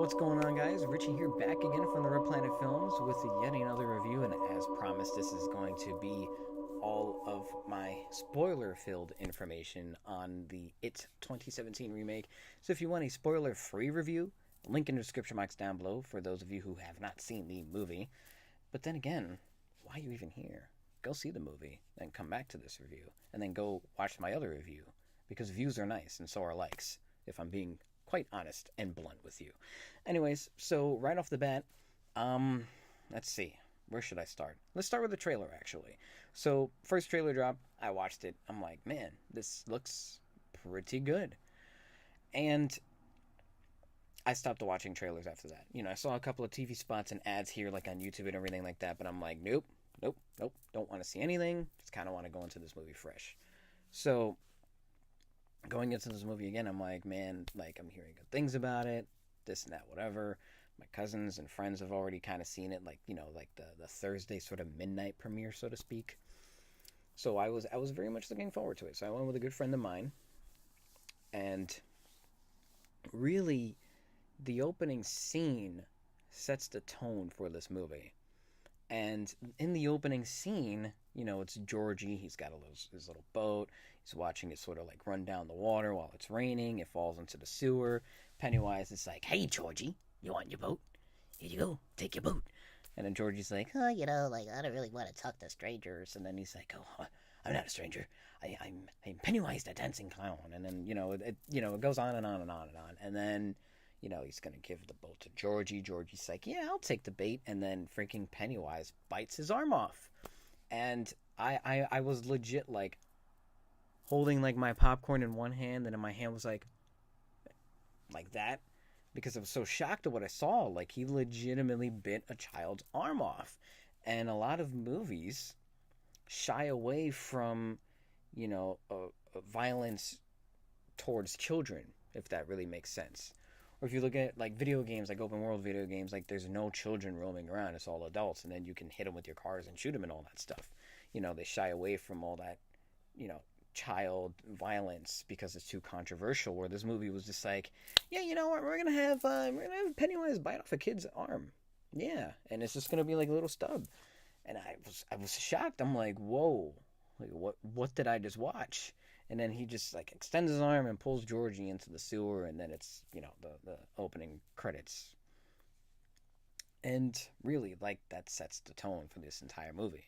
What's going on, guys? Richie here, back again from the Red Planet Films with yet another review. And as promised, this is going to be all of my spoiler filled information on the It 2017 remake. So if you want a spoiler free review, link in the description box down below for those of you who have not seen the movie. But then again, why are you even here? Go see the movie, then come back to this review, and then go watch my other review. Because views are nice, and so are likes, if I'm being quite honest and blunt with you. Anyways, so right off the bat, let's see. Where should I start? Let's start with the trailer, actually. So, first trailer drop, I watched it. I'm like, man, this looks pretty good. And I stopped watching trailers after that. I saw a couple of TV spots and ads here, like on YouTube and everything like that, but I'm like, nope, nope, nope, don't want to see anything. Just kind of want to go into this movie fresh. So, going into this movie again, I'm like, man, like, I'm hearing good things about it, this and that, whatever. My cousins and friends have already kind of seen it, like, like the Thursday sort of midnight premiere, so to speak. So I was very much looking forward to it. So I went with a good friend of mine, and really, the opening scene sets the tone for this movie. And in the opening scene, it's Georgie. He's got his little boat. He's watching it sort of like run down the water while it's raining. It falls into the sewer. Pennywise is like, "Hey, Georgie, you want your boat? Here you go. Take your boat." And then Georgie's like, "Oh, like, I don't really want to talk to strangers." And then he's like, "Oh, I'm not a stranger. I'm Pennywise the dancing clown." And then, it goes on and on and on and on. And then, he's going to give the boat to Georgie. Georgie's like, "Yeah, I'll take the bait." And then freaking Pennywise bites his arm off. And I was legit like holding like my popcorn in one hand, and in my hand was like that, because I was so shocked at what I saw. Like, he legitimately bit a child's arm off. And a lot of movies shy away from, violence towards children, if that really makes sense. Or if you look at like video games, like open world video games, like there's no children roaming around. It's all adults, and then you can hit them with your cars and shoot them and all that stuff. They shy away from all that, child violence because it's too controversial. Where this movie was just like, yeah, you know what, we're gonna have Pennywise bite off a kid's arm, yeah, and it's just gonna be like a little stub. And I was shocked. I'm like, whoa, like what did I just watch? And then he just like extends his arm and pulls Georgie into the sewer, and then it's the opening credits. And really, like, that sets the tone for this entire movie.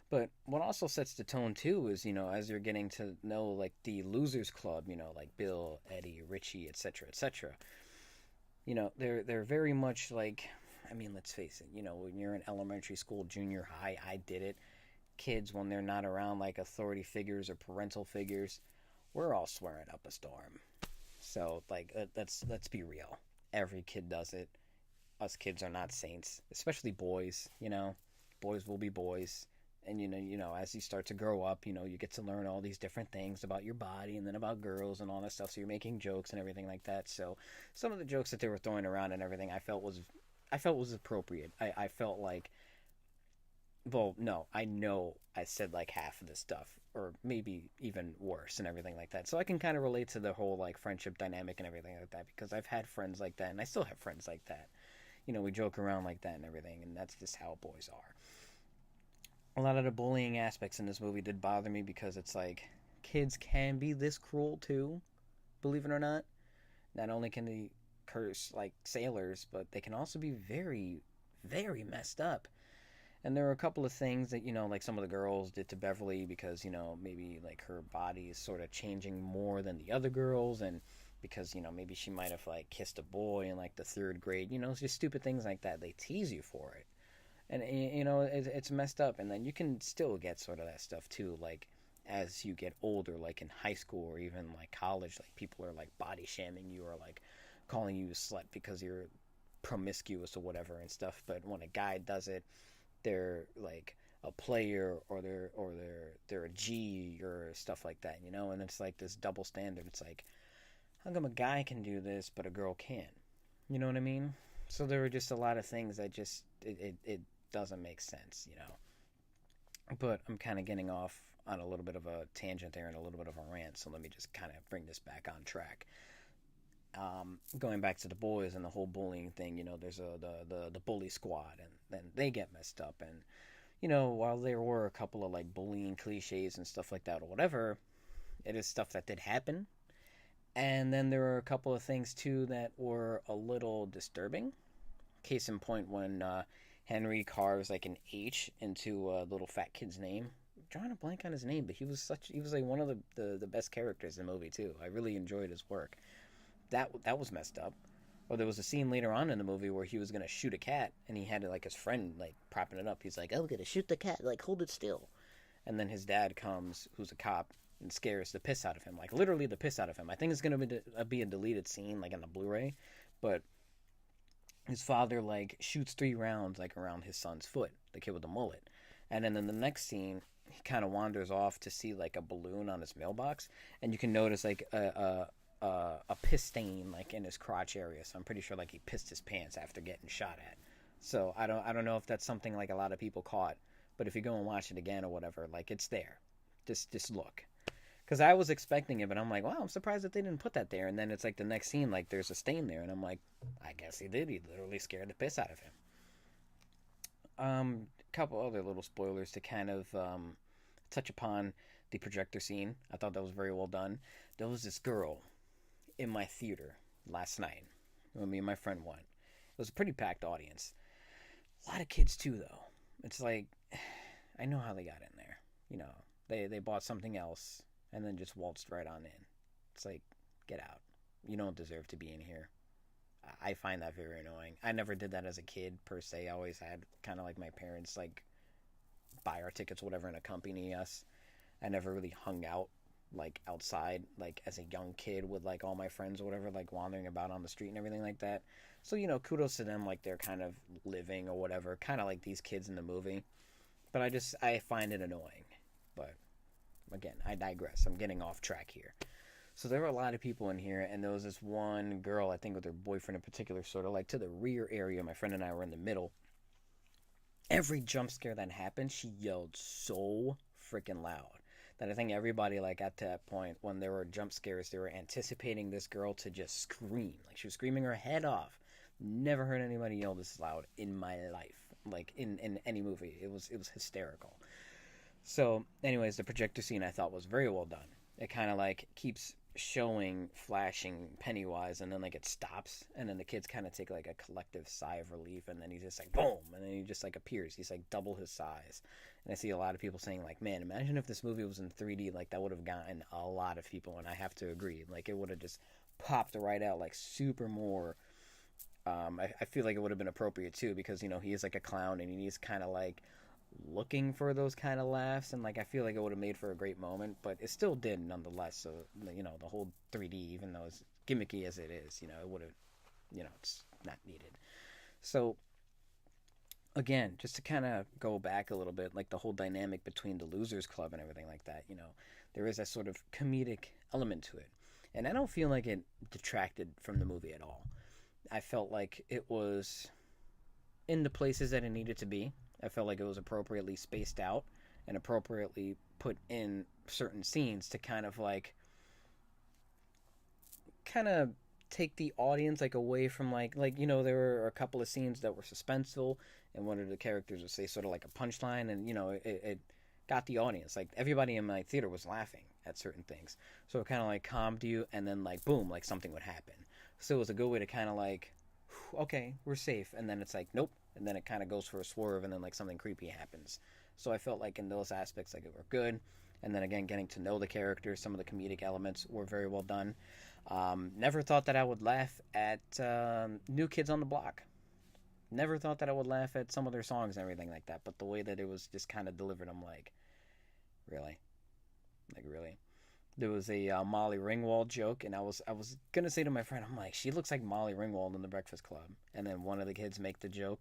But what also sets the tone too is, as you're getting to know like the Losers Club, like Bill, Eddie, Richie, etc., etc. They're very much like, I mean, let's face it, when you're in elementary school, junior high, I did it. Kids, when they're not around like authority figures or parental figures, we're all swearing up a storm. So like, let's be real. Every kid does it. Us kids are not saints, especially boys. Boys will be boys. And as you start to grow up, you get to learn all these different things about your body, and then about girls and all that stuff. So you're making jokes and everything like that. So some of the jokes that they were throwing around and everything, I felt was appropriate. I felt like, well, no, I know I said like half of this stuff, or maybe even worse and everything like that. So I can kind of relate to the whole like friendship dynamic and everything like that, because I've had friends like that, and I still have friends like that. We joke around like that and everything, and that's just how boys are. A lot of the bullying aspects in this movie did bother me, because it's like, kids can be this cruel too, believe it or not. Not only can they curse like sailors, but they can also be very, very messed up. And there were a couple of things that, like some of the girls did to Beverly, because, maybe like her body is sort of changing more than the other girls, and because, maybe she might have like kissed a boy in like the third grade, it's just stupid things like that. They tease you for it. And, it's messed up. And then you can still get sort of that stuff too, like as you get older, like in high school or even like college, like people are like body shaming you, or like calling you a slut because you're promiscuous or whatever and stuff. But when a guy does it, they're like a player, or they're a G or stuff like that, and it's like this double standard. It's like, how come a guy can do this but a girl can't? You know what I mean? So there were just a lot of things that just it doesn't make sense, But I'm kind of getting off on a little bit of a tangent there and a little bit of a rant, so let me just kind of bring this back on track. Going back to the boys and the whole bullying thing, there's the bully squad, and then they get messed up. And while there were a couple of like bullying cliches and stuff like that or whatever, it is stuff that did happen. And then there were a couple of things too that were a little disturbing. Case in point, when Henry carves like an H into a little fat kid's name. I'm drawing a blank on his name, but he was like one of the best characters in the movie too. I really enjoyed his work. That was messed up. Or there was a scene later on in the movie where he was gonna shoot a cat, and he had like his friend like propping it up. He's like, "I'm gonna shoot the cat, like hold it still." And then his dad comes, who's a cop, and scares the piss out of him, like literally the piss out of him. I think it's gonna be a deleted scene, like on the Blu-ray, but his father like shoots 3 rounds like around his son's foot, the kid with the mullet, and then in the next scene he kind of wanders off to see like a balloon on his mailbox, and you can notice like a piss stain like in his crotch area. So I'm pretty sure like he pissed his pants after getting shot at. So I don't know if that's something like a lot of people caught, but if you go and watch it again or whatever, like it's there. Just look. Because I was expecting it, but I'm like, wow, I'm surprised that they didn't put that there. And then it's like the next scene, like there's a stain there, and I'm like, I guess he did. He literally scared the piss out of him. A couple other little spoilers to kind of touch upon the projector scene. I thought that was very well done. There was this girl in my theater last night when me and my friend went. It was a pretty packed audience. A lot of kids too, though. It's like, I know how they got in there. They bought something else and then just waltzed right on in. It's like, get out. You don't deserve to be in here. I find that very annoying. I never did that as a kid per se. I always had kind of like my parents like buy our tickets, whatever, and accompany us. I never really hung out like outside like as a young kid with like all my friends or whatever, like wandering about on the street and everything like that. So kudos to them, like they're kind of living or whatever, kind of like these kids in the movie. But I find it annoying. But again, I digress. I'm getting off track here. So there were a lot of people in here, and there was this one girl, I think with her boyfriend in particular, sort of like to the rear area. My friend and I were in the middle. Every jump scare that happened, she yelled so freaking loud that I think everybody like at that point when there were jump scares, they were anticipating this girl to just scream. Like she was screaming her head off. Never heard anybody yell this loud in my life. Like in any movie. It was hysterical. So, anyways, the projector scene I thought was very well done. It kind of like keeps showing, flashing Pennywise, and then like it stops, and then the kids kind of take like a collective sigh of relief, and then he's just like boom, and then he just like appears. He's like double his size, and I see a lot of people saying like, man, imagine if this movie was in 3D, like that would have gotten a lot of people, and I have to agree, like it would have just popped right out like super more. I feel like it would have been appropriate too because he is like a clown and he's kind of like looking for those kind of laughs, and like I feel like it would have made for a great moment, but it still did nonetheless. So the whole 3D, even though as gimmicky as it is, it would have, it's not needed. So again, just to kind of go back a little bit, like the whole dynamic between the Losers Club and everything like that, there is that sort of comedic element to it, and I don't feel like it detracted from the movie at all. I felt like it was in the places that it needed to be. I felt like it was appropriately spaced out and appropriately put in certain scenes to kind of take the audience like away from like there were a couple of scenes that were suspenseful, and one of the characters would say sort of like a punchline, and it got the audience, like everybody in my theater was laughing at certain things, so it kind of like calmed you, and then like boom, like something would happen. So it was a good way to kind of like, okay, we're safe, and then it's like nope, and then it kind of goes for a swerve, and then like something creepy happens. So I felt like in those aspects like it were good, and then again getting to know the characters, some of the comedic elements were very well done. Never thought that I would laugh at New Kids on the Block. Never thought that I would laugh at some of their songs and everything like that, but the way that it was just kind of delivered, I'm like, really, like really. There was a Molly Ringwald joke, and I was gonna say to my friend, I'm like, she looks like Molly Ringwald in The Breakfast Club, and then one of the kids make the joke,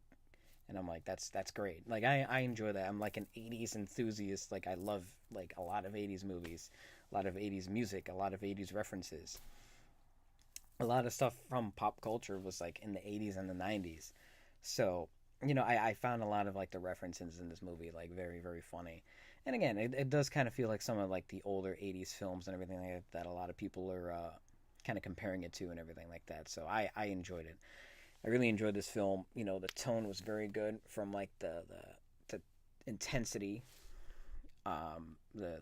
and I'm like, that's great. Like I enjoy that. I'm like an '80s enthusiast. Like I love like a lot of '80s movies, a lot of '80s music, a lot of '80s references. A lot of stuff from pop culture was like in the '80s and the '90s. So I found a lot of like the references in this movie like very very funny. And again, it does kind of feel like some of like the older '80s films and everything like that. A lot of people are kind of comparing it to and everything like that. So I enjoyed it. I really enjoyed this film. You know, the tone was very good from like the intensity, the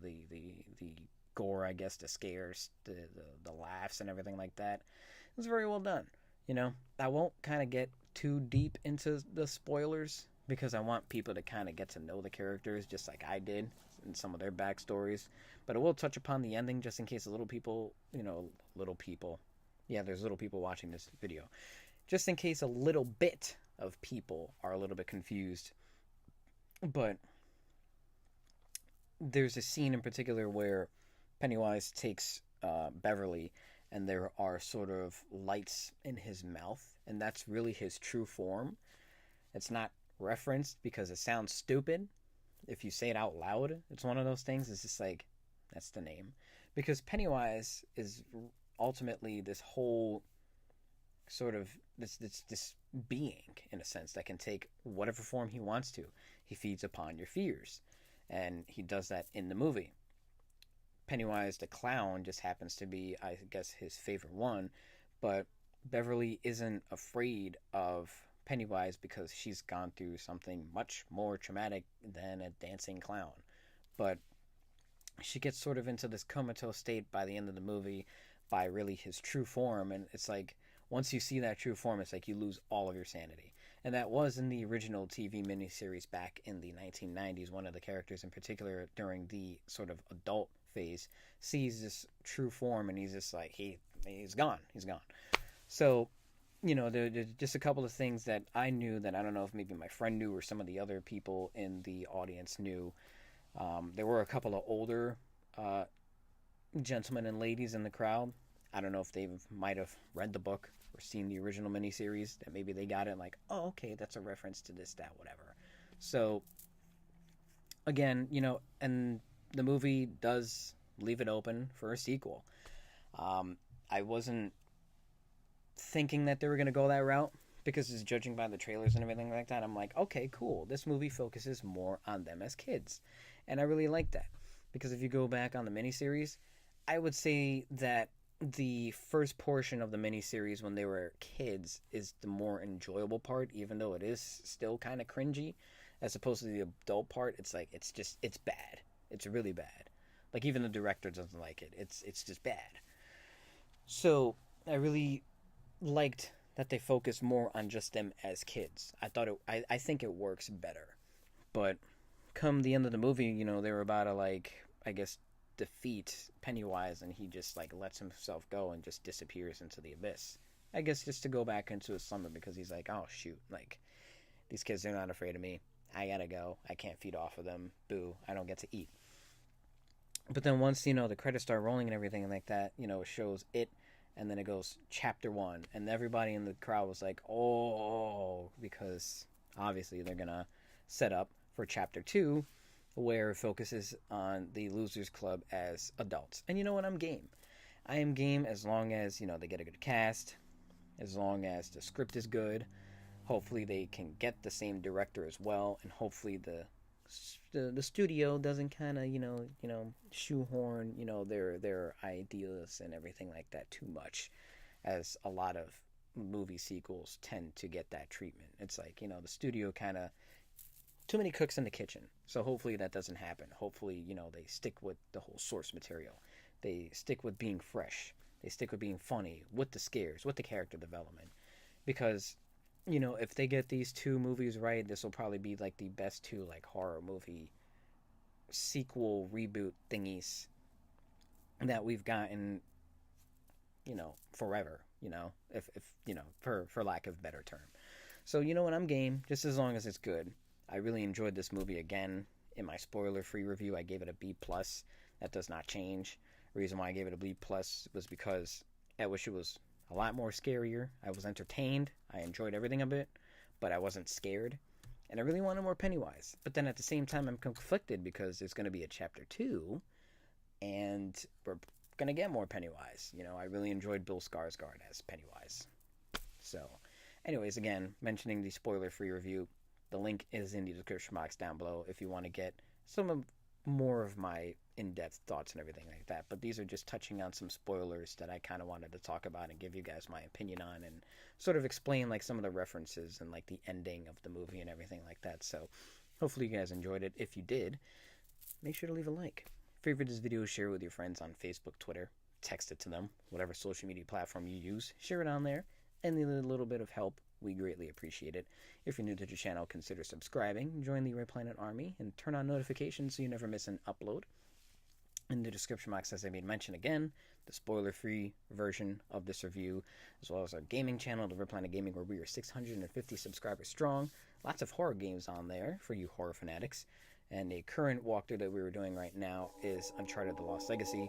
gore, I guess, the scares, the laughs and everything like that. It was very well done. You know, I won't kind of get too deep into the spoilers because I want people to kind of get to know the characters just like I did and some of their backstories. But I will touch upon the ending just in case little people, little people. Yeah, there's little people watching this video. Just in case a little bit of people are a little bit confused. But there's a scene in particular where Pennywise takes Beverly, and there are sort of lights in his mouth, and that's really his true form. It's not referenced because it sounds stupid. If you say it out loud, it's one of those things. It's just like, that's the name. Because Pennywise is ultimately this whole sort of this being in a sense that can take whatever form he wants to. He feeds upon your fears, and he does that in the movie. Pennywise the clown just happens to be, I guess, his favorite one, but Beverly isn't afraid of Pennywise because she's gone through something much more traumatic than a dancing clown. But she gets sort of into this comatose state by the end of the movie by really his true form, and it's like once you see that true form, it's like you lose all of your sanity. And that was in the original TV miniseries back in the 1990s. One of the characters in particular during the sort of adult phase sees this true form, and he's just like, he's gone. He's gone. So, there's just a couple of things that I knew that I don't know if maybe my friend knew or some of the other people in the audience knew. There were a couple of older gentlemen and ladies in the crowd. I don't know if they might have read the book or seen the original miniseries, that maybe they got it like, oh, okay, that's a reference to this, that, whatever. So, again, and the movie does leave it open for a sequel. I wasn't thinking that they were going to go that route because just judging by the trailers and everything like that, I'm like, okay, cool. This movie focuses more on them as kids. And I really like that because if you go back on the miniseries, I would say that the first portion of the miniseries when they were kids is the more enjoyable part, even though it is still kind of cringy, as opposed to the adult part. It's like, it's bad. It's really bad. Like, even the director doesn't like it. It's just bad. So I really liked that they focused more on just them as kids. I think it works better. But come the end of the movie, they were about to, like, I guess, defeat Pennywise, and he just like lets himself go and just disappears into the abyss. I guess just to go back into his slumber because he's like, oh shoot, like these kids, they're not afraid of me. I gotta go. I can't feed off of them. Boo, I don't get to eat. But then once, the credits start rolling and everything like that, it shows it, and then it goes chapter 1, and everybody in the crowd was like, oh, because obviously they're gonna set up for chapter 2, where it focuses on the Losers Club as adults. And you know what? I'm game. I am game as long as, they get a good cast, as long as the script is good. Hopefully they can get the same director as well, and hopefully the studio doesn't kind of, shoehorn, their ideas and everything like that too much, as a lot of movie sequels tend to get that treatment. It's like, the studio kind of too many cooks in the kitchen. So hopefully that doesn't happen. Hopefully, they stick with the whole source material. They stick with being fresh. They stick with being funny, with the scares, with the character development. Because, if they get these 2 movies right, this will probably be like the best 2 like horror movie sequel reboot thingies that we've gotten, forever, if for lack of a better term. So, what, I'm game, just as long as it's good. I really enjoyed this movie again. In my spoiler-free review, I gave it a B+. That does not change. The reason why I gave it a B+ was because I wish it was a lot more scarier. I was entertained. I enjoyed everything of it, but I wasn't scared. And I really wanted more Pennywise. But then at the same time, I'm conflicted because there's going to be a chapter 2, and we're going to get more Pennywise. I really enjoyed Bill Skarsgård as Pennywise. So, anyways, again, mentioning the spoiler-free review, the link is in the description box down below if you want to get some of more of my in-depth thoughts and everything like that. But these are just touching on some spoilers that I kind of wanted to talk about and give you guys my opinion on, and sort of explain like some of the references and like the ending of the movie and everything like that. So hopefully you guys enjoyed it. If you did, make sure to leave a like. Favorite this video, share it with your friends on Facebook, Twitter, text it to them, whatever social media platform you use, share it on there. Any little bit of help, we greatly appreciate it. If you're new to the channel, consider subscribing, join the Red Planet Army, and turn on notifications so you never miss an upload. In the description box, as I made mention again, the spoiler-free version of this review, as well as our gaming channel, the Red Planet Gaming, where we are 650 subscribers strong. Lots of horror games on there for you horror fanatics. And a current walkthrough that we were doing right now is Uncharted: The Lost Legacy.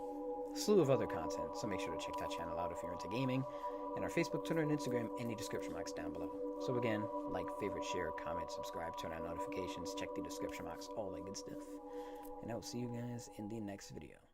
A slew of other content, so make sure to check that channel out if you're into gaming. And our Facebook, Twitter, and Instagram in the description box down below. So again, like, favorite, share, comment, subscribe, turn on notifications, check the description box, all that good stuff. And I will see you guys in the next video.